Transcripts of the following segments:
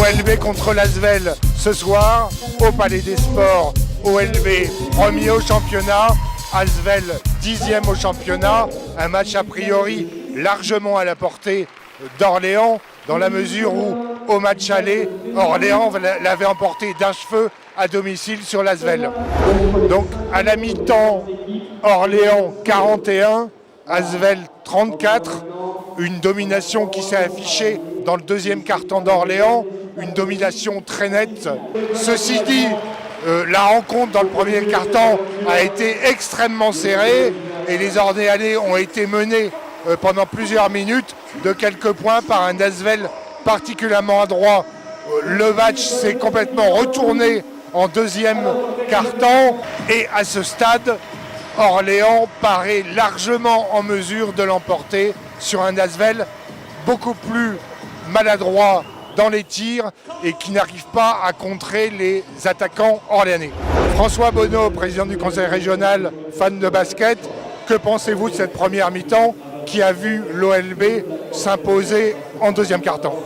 OLB contre l'Asvel ce soir au Palais des Sports. OLB premier au championnat, Asvel 10e au championnat. Un match a priori largement à la portée d'Orléans dans la mesure où au match aller, Orléans l'avait emporté d'un cheveu à domicile sur l'Asvel. Donc à la mi-temps, Orléans 41, Asvel 34. Une domination qui s'est affichée dans le deuxième quart-temps d'Orléans, une domination très nette. Ceci dit, la rencontre dans le premier quart-temps a été extrêmement serrée et les Orléanais ont été menés pendant plusieurs minutes de quelques points par un Asvel particulièrement adroit. Le match s'est complètement retourné en deuxième quart-temps et à ce stade, Orléans paraît largement en mesure de l'emporter sur un Asvel beaucoup plus maladroit dans les tirs et qui n'arrive pas à contrer les attaquants orléanais. François Bonneau, président du conseil régional, fan de basket, que pensez-vous de cette première mi-temps qui a vu l'OLB s'imposer en deuxième quart-temps?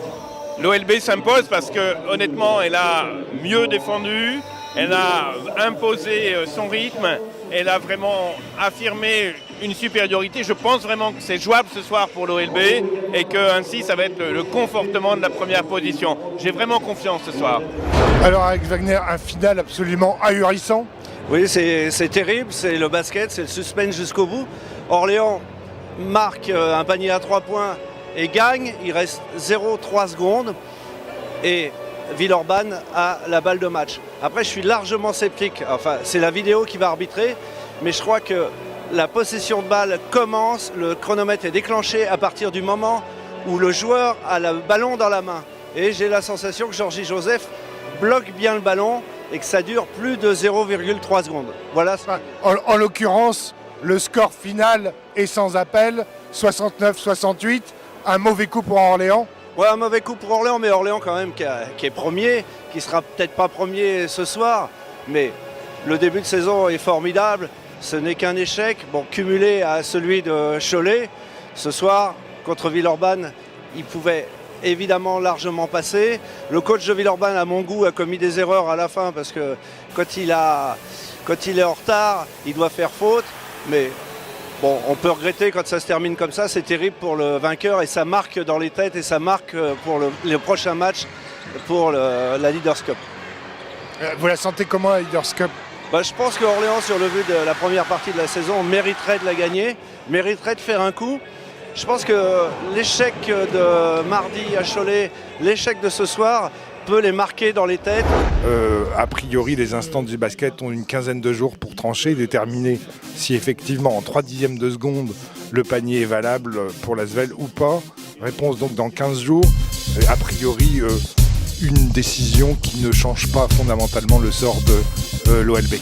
L'OLB s'impose parce que honnêtement elle a mieux défendu, elle a imposé son rythme, elle a vraiment affirmé une supériorité. Je pense vraiment que c'est jouable ce soir pour l'OLB et que ainsi ça va être le confortement de la première position. J'ai vraiment confiance ce soir. Alors avec Wagner, un final absolument ahurissant. Oui, c'est terrible, c'est le basket, c'est le suspense jusqu'au bout. Orléans marque un panier à 3 points et gagne, il reste 0,3 secondes et Villeurbanne a la balle de match. Après, je suis largement sceptique, enfin c'est la vidéo qui va arbitrer, mais je crois que la possession de balle commence, le chronomètre est déclenché à partir du moment où le joueur a le ballon dans la main. Et j'ai la sensation que Georgie Joseph bloque bien le ballon et que ça dure plus de 0,3 secondes. Voilà. En l'occurrence, le score final est sans appel, 69-68, un mauvais coup pour Orléans. Ouais, un mauvais coup pour Orléans, mais Orléans quand même qui est premier, qui sera peut-être pas premier ce soir, mais le début de saison est formidable. Ce n'est qu'un échec, bon, cumulé à celui de Cholet. Ce soir, contre Villeurbanne, il pouvait évidemment largement passer. Le coach de Villeurbanne, à mon goût, a commis des erreurs à la fin parce que quand il est en retard, il doit faire faute. Mais bon, on peut regretter quand ça se termine comme ça, c'est terrible pour le vainqueur et ça marque dans les têtes et ça marque pour le prochain match pour la Leaders Cup. Vous la sentez comment, la Leaders Cup? Je pense que Orléans, sur le vu de la première partie de la saison, mériterait de la gagner, mériterait de faire un coup. Je pense que l'échec de mardi à Cholet, l'échec de ce soir, peut les marquer dans les têtes. A priori, les instants du basket ont une quinzaine de jours pour trancher, déterminer si effectivement en 3/10 de seconde, le panier est valable pour l'Asvel ou pas. Réponse donc dans 15 jours. A priori, une décision qui ne change pas fondamentalement le sort de l'OLB.